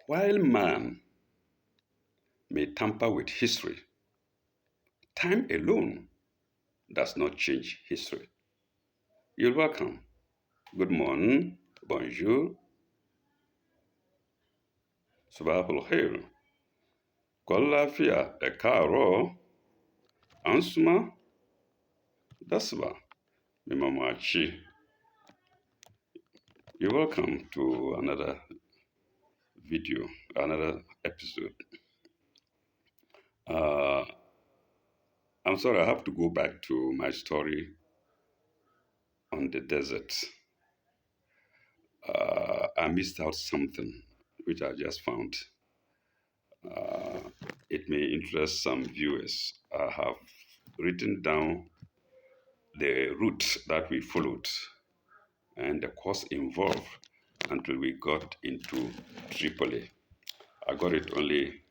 While man may tamper with history, time alone does not change history. You're welcome. Good morning, bonjour, sabahul khair, kolafia, ekaro, ansuma, dasba, mimamachi. You're welcome to another video, another episode. Uh, I'm sorry, I have to go back to my story on the desert. I missed out something which I just found. Uh, it may interest some viewers. I have written down the route that we followed and the course involved until we got into Tripoli. I got it only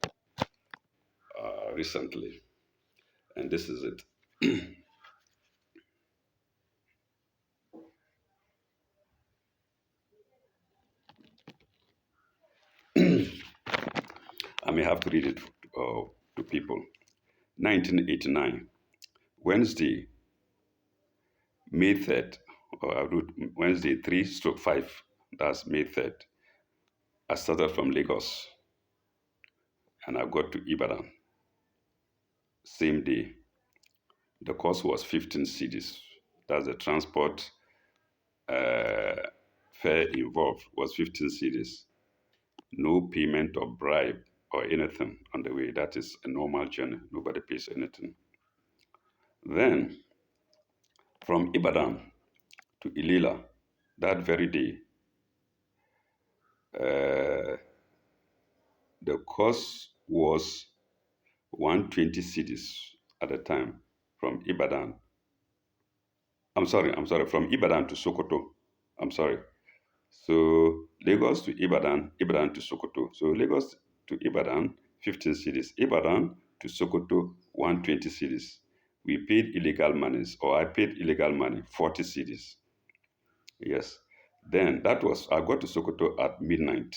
recently, and this is it. I may have to read it to people. 1989, Wednesday, May 3rd, or I wrote Wednesday 3 stroke 5, that's May 3rd. I started from Lagos and I got to Ibadan. Same day. The cost was 15 cedis. That's the transport uh, fare involved was 15 cedis. No payment of bribe or anything on the way. That is a normal journey. Nobody pays anything. Then from Ibadan to Ilila, that very day, uh, the cost was 120 cedis at the time from Ibadan. From Ibadan to Sokoto. I'm sorry. So Lagos to Ibadan, Ibadan to Sokoto. So Lagos to Ibadan, 15 cities. Ibadan to Sokoto, 120 cities. We paid illegal monies, or I paid illegal money, 40 cities. Yes. Then I got to Sokoto at midnight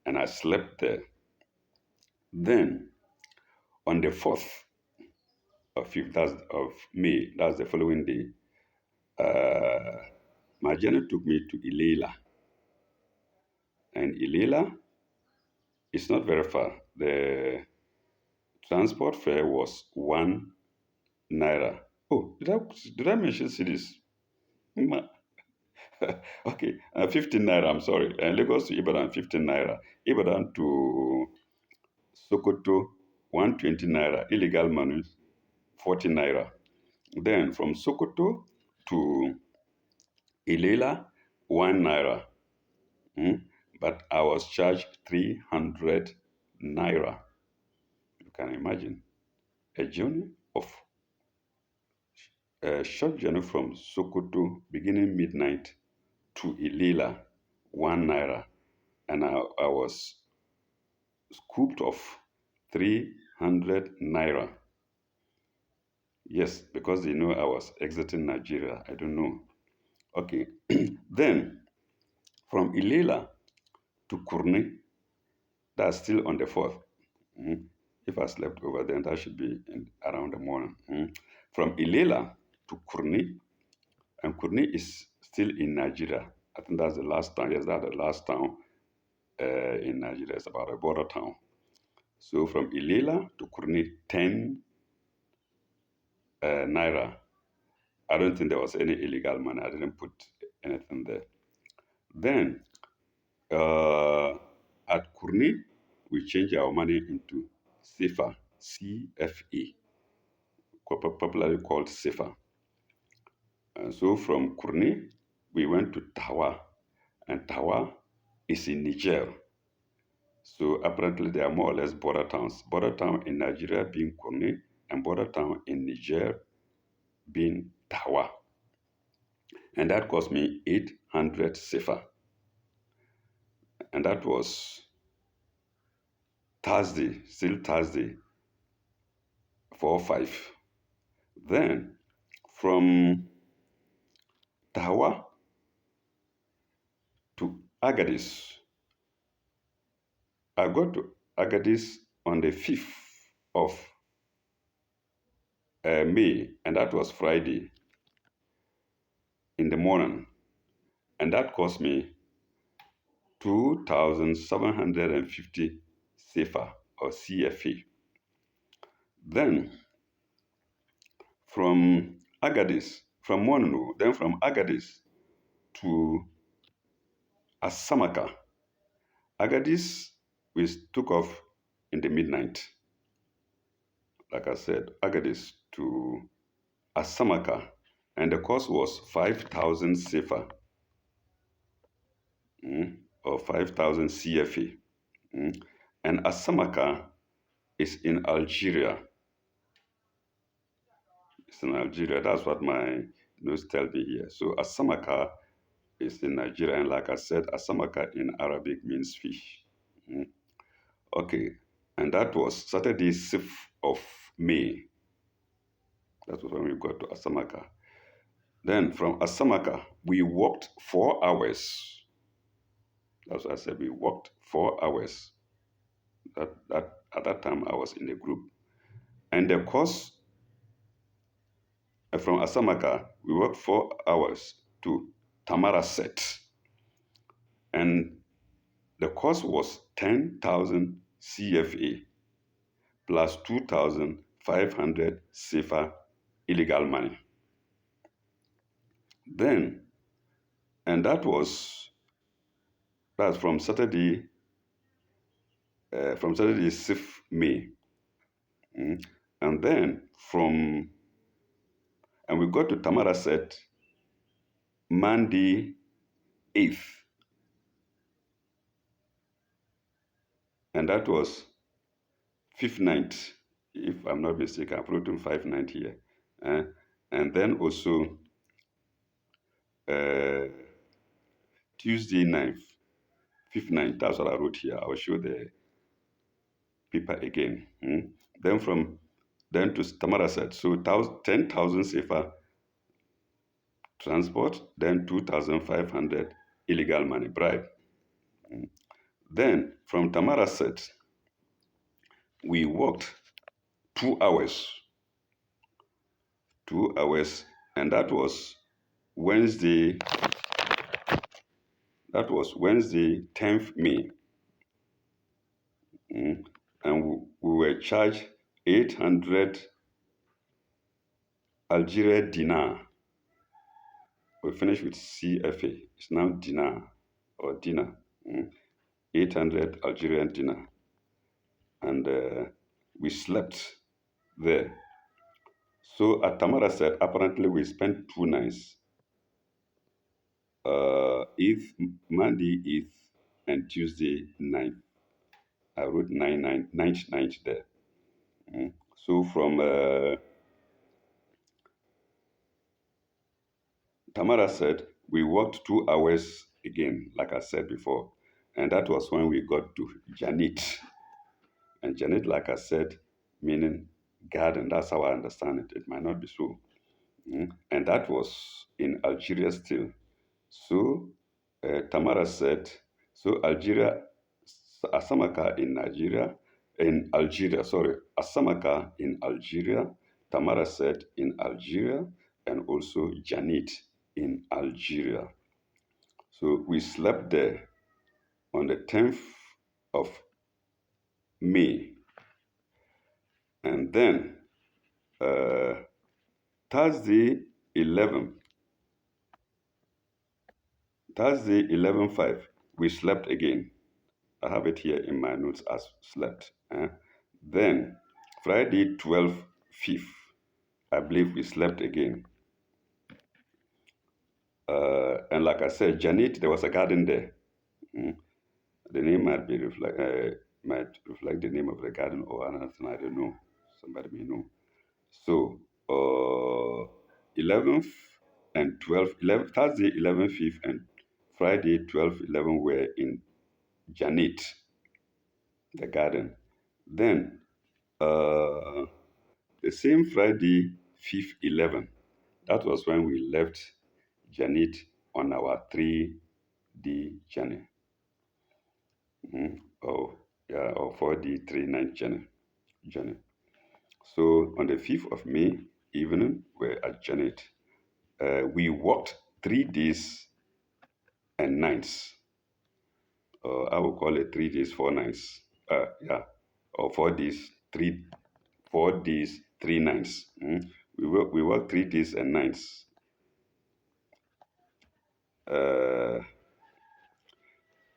and I slept there. Then on the 4th of, 5th, of May, that's the following day, my journey took me to Ilela. And Ilela is not very far. The transport fare was 1 naira. Oh, did I mention cities? Okay, 15 naira. I'm sorry. Lagos to Ibadan, 15 naira. Ibadan to Sokoto, 120 naira. Illegal money, 40 naira. Then from Sokoto to Ilela, 1 naira. But I was charged 300 naira. You can imagine a journey of a short journey from Sokoto, beginning midnight, to Ilela, 1 naira, and I was scooped off 300 naira. Yes, because they know I was exiting Nigeria. I don't know. Okay, then from Ilela to Kurni, that's still on the 4th. If I slept over there, that should be around the morning. From Ilela to Kurni, and Kurni is still in Nigeria. I think that's the last town. Yes, that's the last town in Nigeria. It's about a border town. So from Ilela to Kurni, 10 naira. I don't think there was any illegal money. I didn't put anything there. Then at Kurni, we changed our money into CFA, CFA, popularly called CFA. And so from Kurni, we went to Tawa, and Tawa is in Niger. So apparently they are more or less border towns. Border town in Nigeria being Kurni, and border town in Niger being Tawa. And that cost me 800 sefa. And that was Thursday, still Thursday, 4-5. Then from Tawa to Agadez, I got to Agadis on the 5th of May, and that was Friday in the morning, and that cost me 2,750 CFA or CFA. Then from from Mononu, then from Agadis to Asamaka. Agadis, we took off in the midnight. Like I said, Agadis to Asamaka, and the cost was 5,000 CFA, or 5,000 CFA. And Asamaka is in Algeria. It's in Algeria. That's what my notes tell me here. So Asamaka is in Nigeria, and like I said, Asamaka in Arabic means fish. Mm. Okay, and that was Saturday, 6th of May. That was when we got to Asamaka. Then from Asamaka, we walked 4 hours. That's what I said. We walked 4 hours. That at that time I was in the group, and the course from Asamaka, we walked 4 hours to Tamaraset, and the cost was 10,000 CFA plus 2,500 CFA illegal money. Then, and that's from Saturday 6th May. And then and we got to Tamaraset Monday 8th, and that was fifth night, if I'm not mistaken. I've written 5 night here. And then also uh, Tuesday 9th, fifth night, that's what I wrote here. I'll show the paper again. Then to Tamaraset, so 10,000 safer transport, then 2,500 illegal money bribe. Then from Tamaraset, we walked 2 hours, 2 hours, and that was Wednesday. That was Wednesday, 10th May. And we were charged 800 Algeria dinar. We finished with CFA. It's now dinar or dinar. 800 Algerian dinar. And we slept there. So at Tamaraset, apparently we spent 2 nights. 8th, Monday 8th, and Tuesday 9th. I wrote 9th night there. So from Tamaraset, we walked 2 hours again, like I said before. And that was when we got to Janit. And Janit, like I said, meaning garden. That's how I understand it. It might not be so. And that was in Algeria still. So Tamara said, so Asamaka in Algeria, sorry, Asamaka in Algeria, Tamara said in Algeria, and also Janit in Algeria. So we slept there on the 10th of May. And then Thursday 11, Thursday 11:05, we slept again. I have it here in my notes as slept. Then Friday 12/5, I believe we slept again. And like I said, Janet, there was a garden there. The name might reflect the name of the garden or another thing. I don't know. Somebody may know. So 11th and 12th, 11, Thursday 11/5 and Friday 12/11 were in Janet, the garden. Then the same Friday 5th 11, that was when we left Janet on our 3D journey. Oh, yeah, our 4D 3 night journey. So on the 5th of May evening, we're at Janet. We walked 3 days and nights. I will call it 3 days, 4 nights. Yeah, or 4 days, 4 days, 3 nights. We worked 3 days and nights. Uh,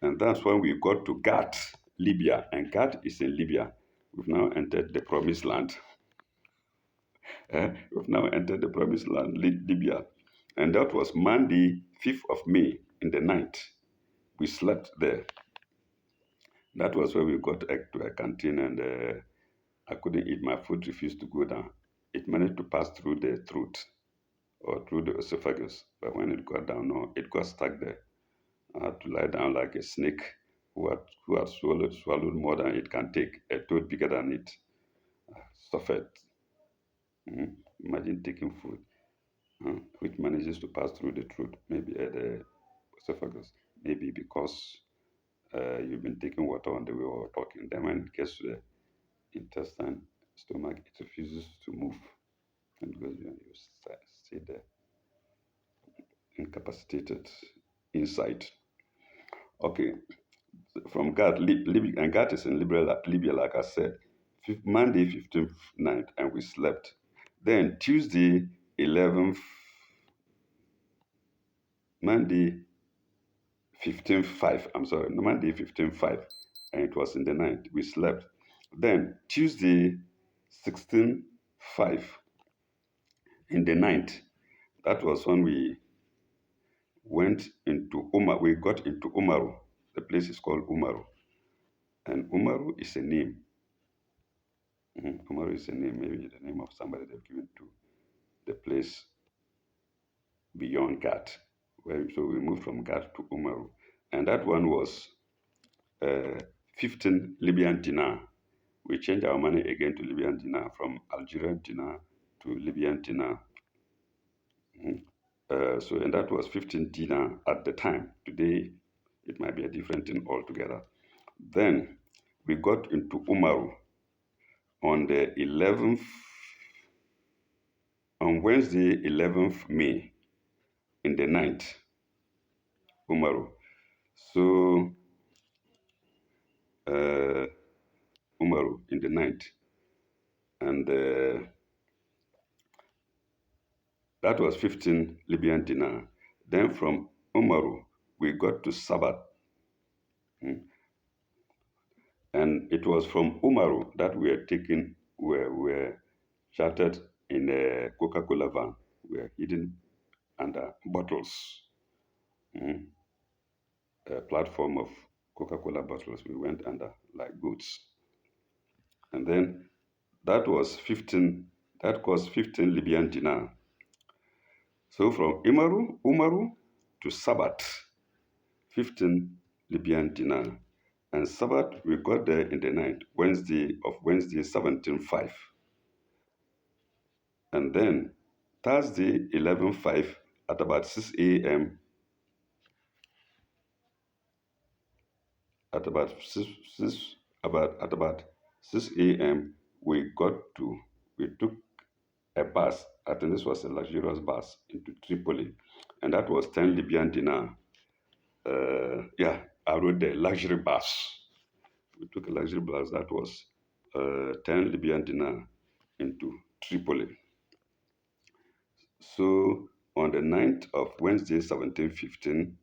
and that's when we got to Gat, Libya. And Gat is in Libya. We've now entered the promised land. We've now entered the promised land, Libya. And that was Monday, 5th of May in the night. We slept there. That was where we got to a canteen, and I couldn't eat. My food refused to go down. It managed to pass through the throat or through the esophagus. But when it got down, no, it got stuck there. I had to lie down like a snake who had swallowed more than it can take, a toad bigger than it. I suffered. Imagine taking food which manages to pass through the throat, maybe at the esophagus, maybe because you've been taking water on the way we were talking. Then when it gets to the intestine, stomach, it refuses to move. And because you stay there, incapacitated inside. Okay, from Gat, and Gat is in Libya, like I said. Monday, 15th night, and we slept. Then Tuesday, 11th, Monday, 15:05. I'm sorry, no, Monday 15:05, and it was in the night. We slept. Then Tuesday 16:05 in the night. That was when we went into Umar. We got into Umaru. The place is called Umaru, and Umaru is a name. Umaru is a name, maybe the name of somebody they've given to the place beyond Gat. So we moved from Gat to Umaru, and that one was uh, 15 Libyan dinar. We changed our money again to Libyan dinar, from Algerian dinar to Libyan dinar. And that was 15 dinar at the time. Today, it might be a different thing altogether. Then we got into Umaru on the 11th, on Wednesday, 11th May in the night, Umaru. So, uh, Umaru in the night. And that was 15 Libyan dinar. Then from Umaru, we got to Sabat. And it was from Umaru that we were chartered in a Coca-Cola van. We were hidden under bottles, a platform of Coca-Cola bottles. We went under like goats. And then that was 15, that cost 15 Libyan dinar. So from Umaru to Sabat, 15 Libyan dinar. And Sabbath, we got there in the night, Wednesday 17:05. And then Thursday 11:05 at about 6 a.m. At about 6 a.m. we took a bus. I think this was a luxurious bus into Tripoli, and that was 10 Libyan dinar. Yeah, I wrote the luxury bus. We took a luxury bus that was 10 Libyan dinar into Tripoli. So on the night of Wednesday 17:15,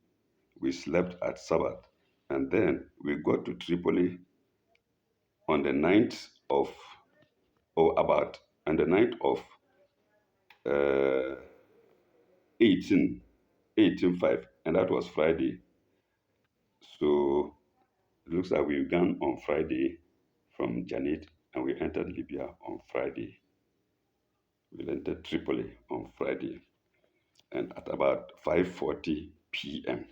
we slept at Sabbath, and then we got to Tripoli on the ninth of, or about, on the ninth of uh, 18, 18:05, and that was Friday. So it looks like we began on Friday from Janet, and we entered Libya on Friday. We entered Tripoli on Friday, and at about 5:40 p.m.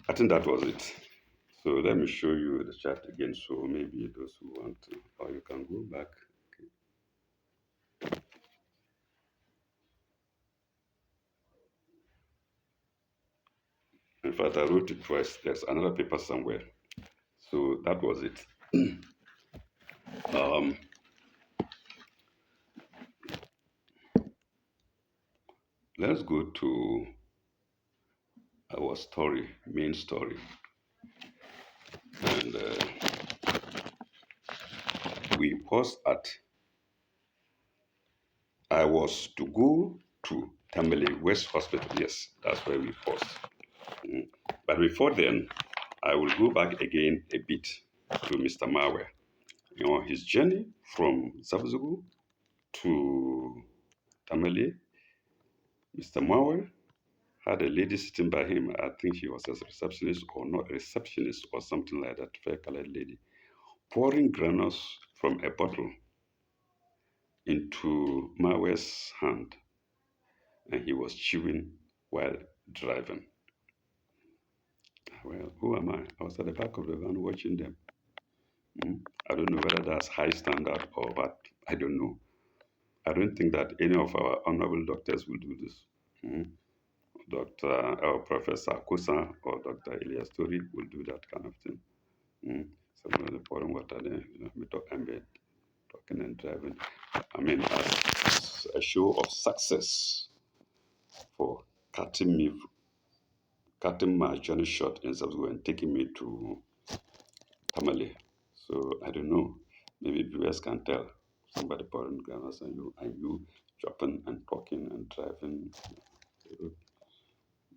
I think that was it. So let me show you the chart again. So maybe those who want to, or you can go back. In fact, I wrote it twice. There's another paper somewhere. So that was it. Um, let's go to our story, main story. And we paused at, I was to go to Tamale West Hospital. Yes, that's where we paused. Mm. But before then, I will go back again a bit to Mr. Mawe. His journey from Zabzugu to Tamale. Mr. Mawe had a lady sitting by him. I think she was a receptionist or not a receptionist or something like that, fair colored lady, pouring granules from a bottle into Mawe's hand, and he was chewing while driving. Well, who am I? I was at the back of the van watching them. Mm. I don't know whether that's high standard or what. I don't know. I don't think that any of our honorable doctors will do this. Mm. Dr. Professor Kusa or Dr. Elias Tori will do that kind of thing. Mm. Someone is pouring water there, me talking and driving. I mean, as a show of success for cutting me, cutting my journey short in subsequent and taking me to Tamale. So I don't know. Maybe viewers can tell. Somebody pouring grammars and you dropping and talking and driving.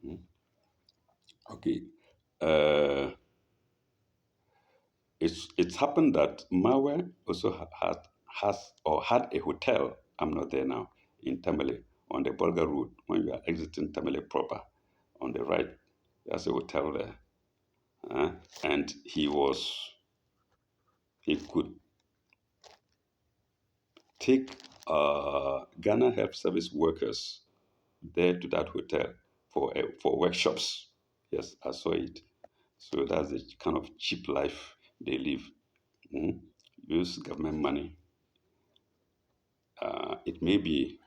Mm. Okay. Uh, it's happened that Mawe also had a hotel. I'm not there now in Tamale on the Bolga Road when you are exiting Tamale proper on the right. There's a hotel there, uh, and he could take Ghana Health Service workers there to that hotel for workshops. Yes, I saw it. So that's the kind of cheap life they live. Mm. Use government money. It may be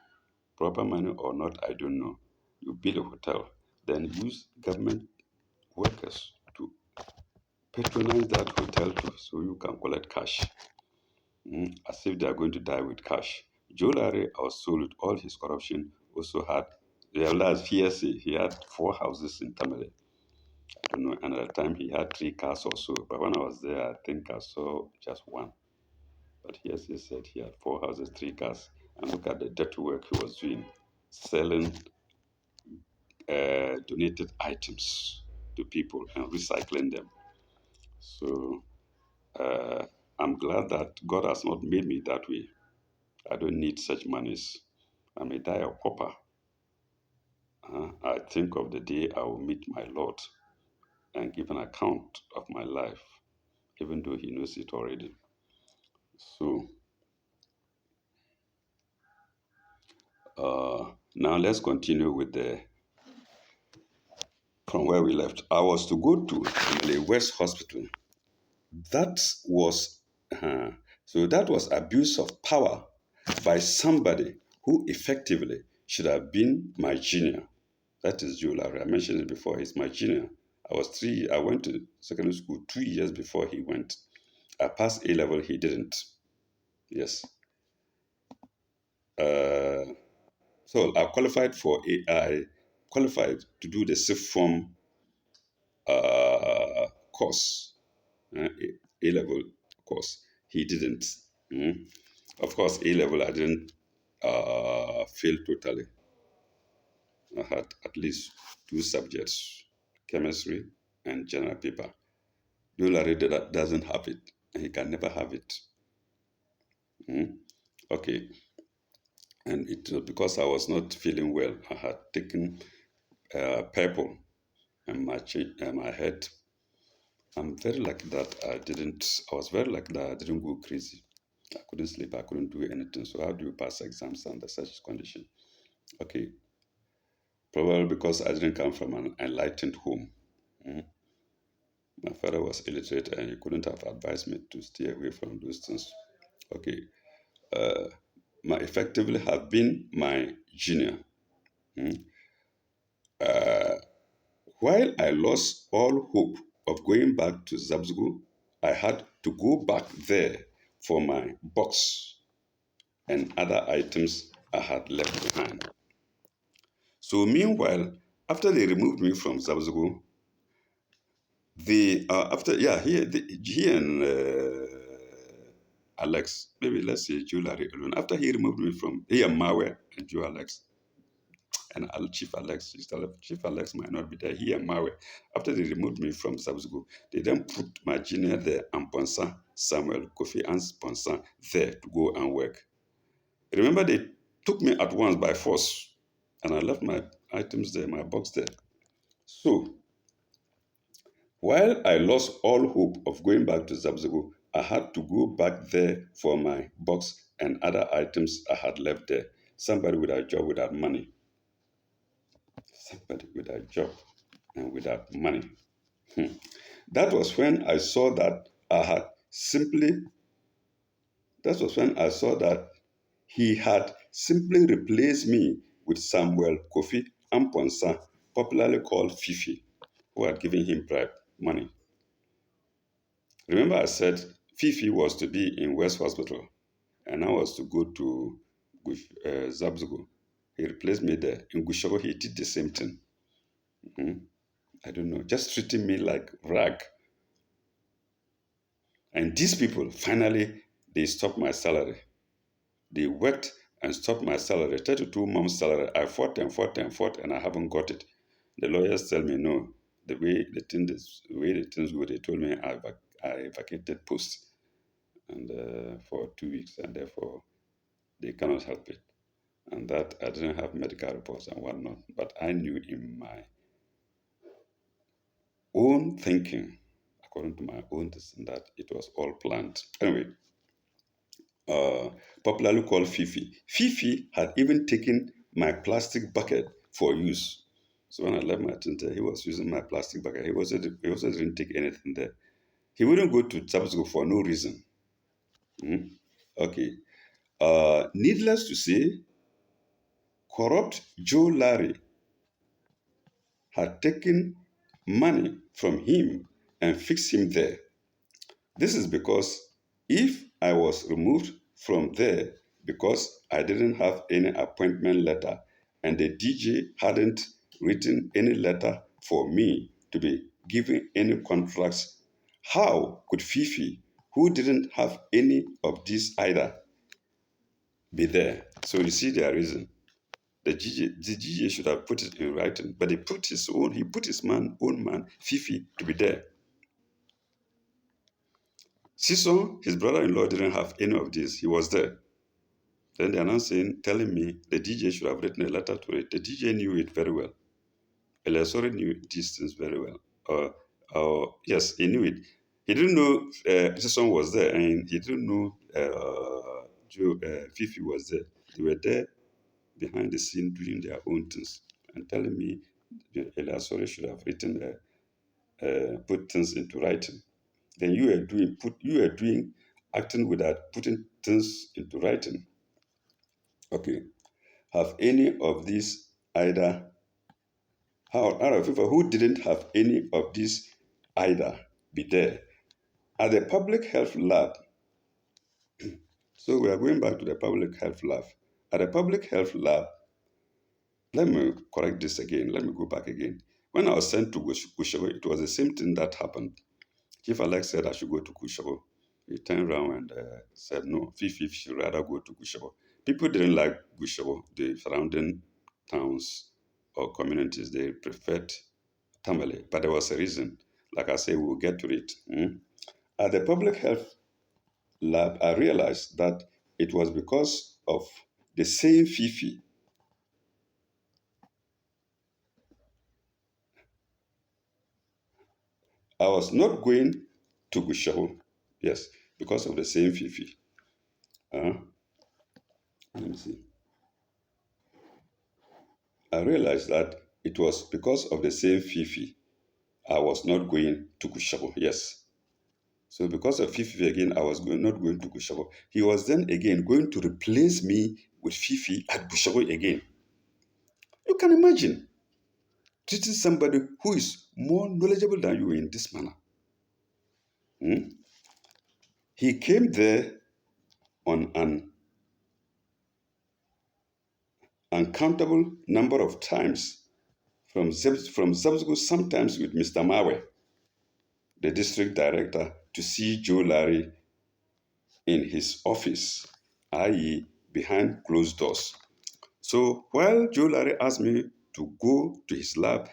proper money or not, I don't know. You build a hotel, then use government workers to patronize that hotel too, so you can collect cash. As if they are going to die with cash. Joe Larry, also with all his corruption, also had, well, that's hearsay, he had 4 houses in Tamale. I don't know, another time he had 3 cars or so, but when I was there, I think I saw just one. But hearsay said he had 4 houses, 3 cars, and look at the dirty work he was doing, selling donated items to people and recycling them. So uh, I'm glad that God has not made me that way. I don't need such monies. I may die a pauper. I think of the day I will meet my Lord and give an account of my life, even though He knows it already. So now let's continue with the from where we left. I was to go to the West Hospital. That was so that was abuse of power by somebody who effectively should have been my junior. That is Joe Larry. I mentioned it before. He's my junior. I went to secondary school 2 years before he went. I passed A level, he didn't. Yes. Uh, so I qualified I qualified to do the sixth form course, A level course. He didn't. Mm. Of course, A level I didn't fail totally. I had at least 2 subjects, chemistry and general paper. Larry doesn't have it, and he can never have it. Mm. Okay, and it was because I was not feeling well. I had taken purple, and my head. I'm very lucky that I didn't. I was very lucky that I didn't go crazy. I couldn't sleep. I couldn't do anything. So how do you pass exams under such condition? Okay, probably because I didn't come from an enlightened home. Mm. My father was illiterate, and he couldn't have advised me to stay away from those things. Okay, uh, my effectively have been my junior. Mm. While I lost all hope of going back to Zabzugu, I had to go back there for my box and other items I had left behind. So meanwhile, after they removed me from Zabzugu, the after yeah he and Alex, maybe let's say Joe Larry alone. After he removed me from he and Mawe and Joe Alex and Chief Alex, Chief Alex might not be there. He and Mawe. After they removed me from Zabzugu, they then put my junior there and Ponsa Samuel Kofi and Ponsa there to go and work. Remember, they took me at once by force, and I left my items there, my box there. So while I lost all hope of going back to Zabzugu, I had to go back there for my box and other items I had left there. Somebody without job, without money. Somebody without job and without money. That was when I saw that I had simply, that was when I saw that he had simply replaced me with Samuel Kofi Amponsa, popularly called Fifi, who had given him bribe money. Remember, I said Fifi was to be in West Hospital and I was to go to Zabzugo. He replaced me there. In Gushogo, he did the same thing. I don't know, just treating me like rag. And these people, finally, they stopped my salary. They worked and stopped my salary, 32 months salary. I fought and fought and fought, and I haven't got it. The lawyers tell me no. The way the things go, they told me I vacated post and for 2 weeks, and therefore they cannot help it. And that I didn't have medical reports and whatnot, but I knew in my own thinking, according to my own thinking, that it was all planned. Anyway, uh, popularly called Fifi. Fifi had even taken my plastic bucket for use. So when I left my tent, he was using my plastic bucket. He also didn't take anything there. He wouldn't go to Tabasco for no reason. Okay. Needless to say, corrupt Joe Larry had taken money from him and fixed him there. This is because if I was removed from there because I didn't have any appointment letter and the DJ hadn't written any letter for me to be given any contracts, how could Fifi, who didn't have any of these either, be there? So you see their reason. The DJ should have put it in writing, but he put his own man, Fifi, to be there. Sison, his brother-in-law, didn't have any of this. He was there. Then they're now telling me the DJ should have written a letter to it. The DJ knew it very well. Eliasore knew these things very well. Yes, he knew it. He didn't know Sison was there, and he didn't know Fifi was there. They were there behind the scene doing their own things and telling me Eliasore should have put things into writing. Then you were doing acting without putting things into writing. Okay. Have any of these either out of people who didn't have any of these either be there at the public health lab? So we are going back to the public health lab. At the public health lab, let me correct this again. Let me go back again. When I was sent to Gushago, it was the same thing that happened. Chief Alex said I should go to Gushago. He turned around and said no, Fifi should rather go to Gushago. People didn't like Gushago, the surrounding towns or communities. They preferred Tamale, but there was a reason. Like I say, we'll get to it. At the public health lab, I realized that it was because of the same Fifi. I was not going to Gushago, yes, because of the same Fifi. Let me see. I realized that it was because of the same Fifi I was not going to Gushago, yes. So because of Fifi again, I was not going to Gushago. He was then again going to replace me with Fifi at Gushago again. You can imagine. treating somebody who is more knowledgeable than you in this manner. Hmm? He came there on an uncountable number of times from subsequent, sometimes with Mr. Mawe, the district director, to see Joe Larry in his office, i.e., behind closed doors. So while Joe Larry asked me to go to his lab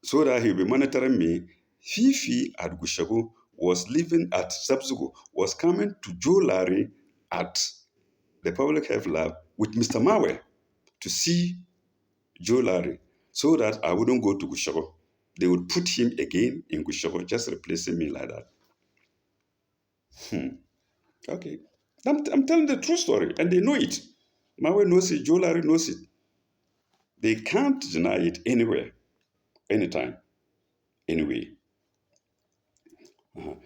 so that he'll be monitoring me, Fifi at Gushago was living at Subsugo, was coming to Joe Larry at the public health lab with Mr. Mawe to see Joe Larry so that I wouldn't go to Gushago. They would put him again in Gushago, just replacing me like that. Okay. I'm telling the true story, and they know it. Mawe knows it, Joe Larry knows it. They can't deny it anywhere, anytime, anyway.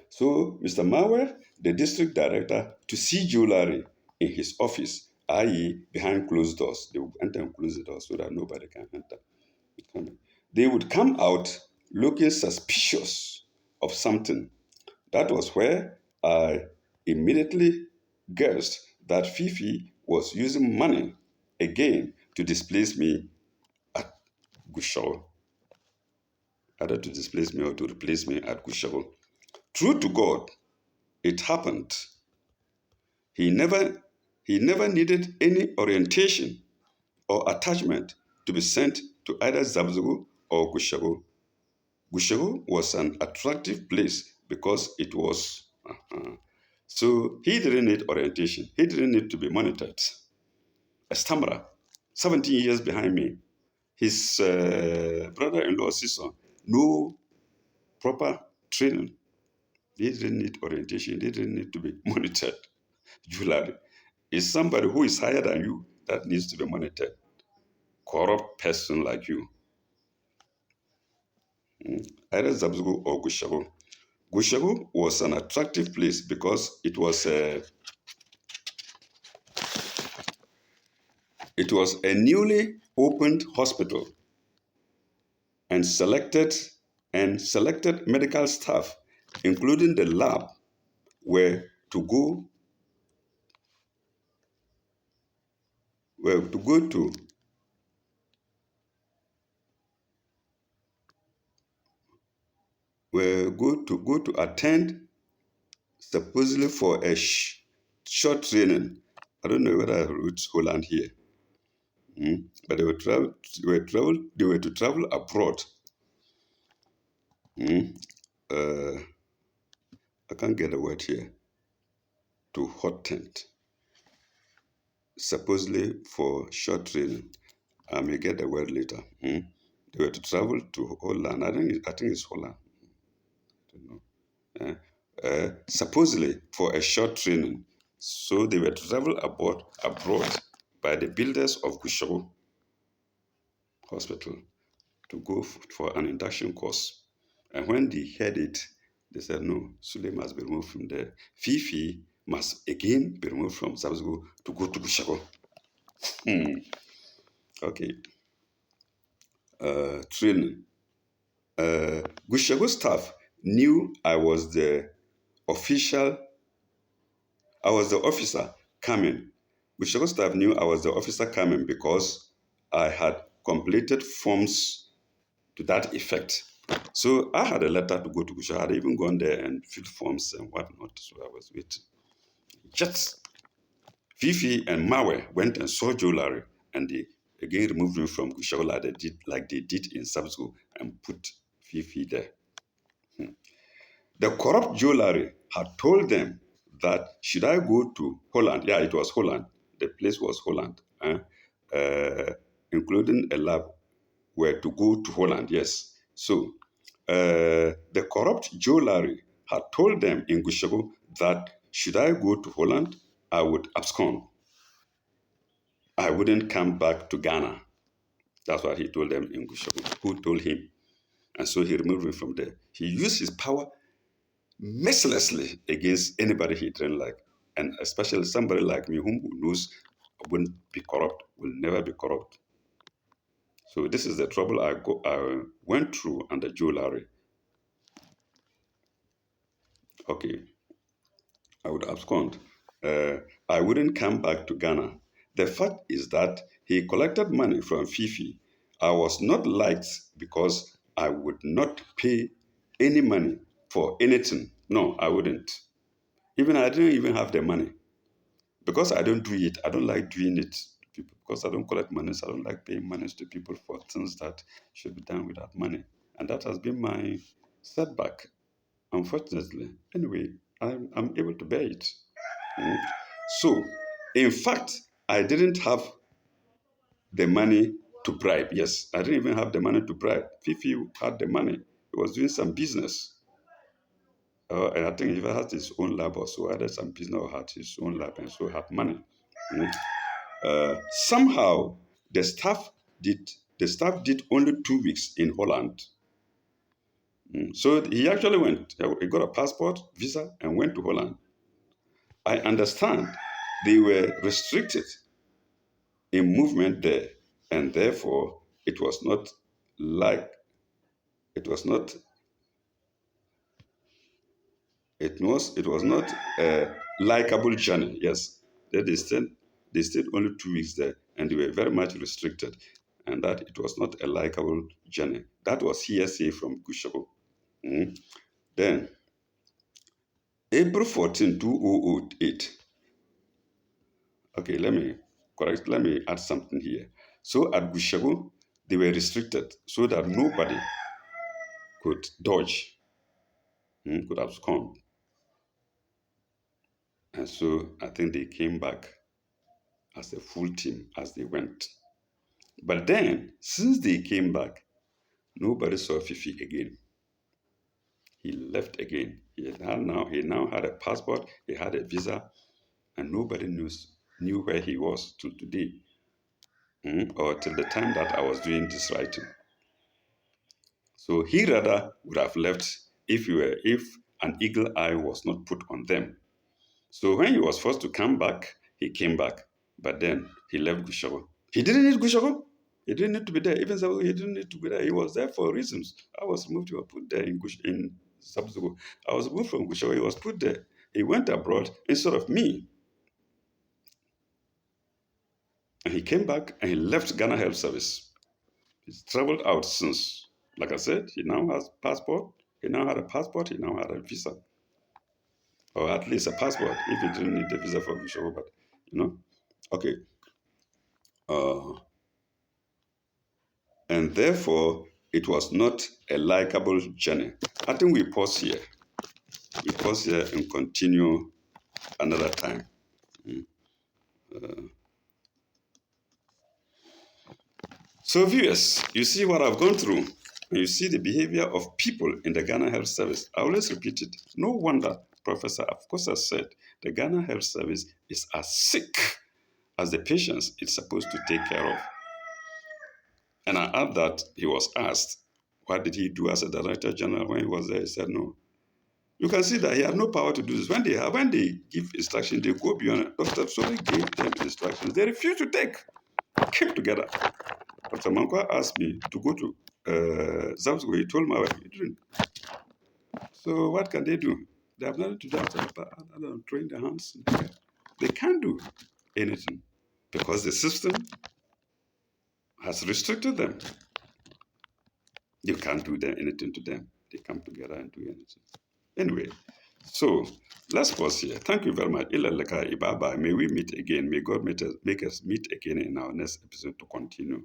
So Mr. Mawe, the district director, to see Joe Larry in his office, i.e., behind closed doors. They would enter and close the door so that nobody can enter. They would come out looking suspicious of something. That was where I immediately guessed that Fifi was using money again to displace me at Gushaw, either to displace me or to replace me at Gushaw. True to God, it happened. He never he never needed any orientation or attachment to be sent to either Zabzugu or Gushago. Gushago was an attractive place because it was. So he didn't need orientation. He didn't need to be monitored. A stammerer, 17 years behind me. His brother-in-law, sister, no proper training. They didn't need orientation. They didn't need to be monitored. Julari is somebody who is higher than you that needs to be monitored. Corrupt person like you. Either Zabzugu or Gushago. Gushago was an attractive place because it was a newly opened hospital and selected medical staff, including the lab, were to go were to go to go to attend supposedly for a short training. I don't know whether I wrote Holland here, but they were to travel abroad. Uh, I can't get the word here. To hot tent, supposedly for short training. I may get the word later. They were to travel to Holland. I think it's Holland. I don't know. Supposedly for a short training. So they were to travel abroad by the builders of Gushago Hospital to go for an induction course. And when they heard it, they said, no, Sule must be removed from there. Fifi must again be removed from Zabzugo to go to Gushago. Okay. Training. Gushago staff knew official, I was the officer coming. Gushago staff knew I was the officer coming because I had completed forms to that effect. So I had a letter to go to Gushago. I had even gone there and filled forms and whatnot. So I was waiting. Just Fifi and Mawe went and saw Joe Larry and they again removed me from Gushago like they did in Subschool and put Fifi there. The corrupt Joe Larry had told them that should I go to Holland, yeah, it was Holland, the place was Holland, including a lab were to go to Holland, yes. So the corrupt Joe Larry had told them in Gushago that should I go to Holland, I would abscond. I wouldn't come back to Ghana. That's what he told them in Gushago. Who told him? And so he removed me from there. He used his power mercilessly against anybody he didn't like, and especially somebody like me who knows wouldn't be corrupt, will never be corrupt. So this is the trouble I went through under Joe Larry. Okay, I would abscond. Uh, I wouldn't come back to Ghana. The fact is that he collected money from Fifi. I was not liked because I would not pay any money for anything. No, I wouldn't. Even I didn't even have the money. Because I don't do it, I don't like doing it to people. Because I don't collect money, so I don't like paying money to people for things that should be done without money. And that has been my setback, unfortunately. Anyway, I'm able to bear it. Mm. So, in fact, I didn't have the money to bribe. Yes, I didn't even have the money to bribe. Fifi had the money. He was doing some business. And I think he had his own lab or so, either some business or had his own lab and so had money. Mm. Somehow the staff did only 2 weeks in Holland. So he actually went. He got a passport, visa, and went to Holland. I understand they were restricted in movement there, and therefore it was not like it was not it was not a likable journey. Yes, they stayed only 2 weeks there, and they were very much restricted, and that it was not a likable journey. That was hearsay from Gushago. Mm. Then April 14, 2008. Okay, let me add something here. So at Gushago, they were restricted so that nobody could dodge, could abscond. And so I think they came back as a full team as they went. But then, since they came back, nobody saw Fifi again. He left again. He now had a passport, he had a visa, and nobody knew where he was till today, or till the time that I was doing this writing. So he rather would have left if an eagle eye was not put on them. So when he was forced to come back, he came back. But then he left Gushago. He didn't need Gushago. He didn't need to be there. Even so, he didn't need to be there. He was there for reasons. I was moved. He was put there in Sabzugo. I was moved from Gushago. He was put there. He went abroad instead of me. And he came back and he left Ghana Health Service. He's traveled out since. Like I said, he now has passport. He now had a passport. He now had a visa, or at least a passport. If he didn't need the visa for Gushago, but okay. Uh, and therefore, it was not a likable journey. I think we pause here. We pause here and continue another time. So, viewers, you see what I've gone through, and you see the behavior of people in the Ghana Health Service. I always repeat it. No wonder Professor of course has said the Ghana Health Service is as sick as the patients it's supposed to take care of. And I add that he was asked, what did he do as a Director General when he was there? He said no. You can see that he had no power to do this. When they give instructions, they go beyond it. Dr. Sule gave them instructions. They refused to take. Keep together. Dr. Mankwa asked me to go to Zamsgo. He told my wife, he didn't. So what can they do? They have nothing to do other than throwing their hands in the air. They can't do anything because the system has restricted them. You can't do anything to them. They come together and do anything. Anyway, so let's pause here. Thank you very much. Ilaleka Ibaba. May we meet again. May God make us meet again in our next episode to continue.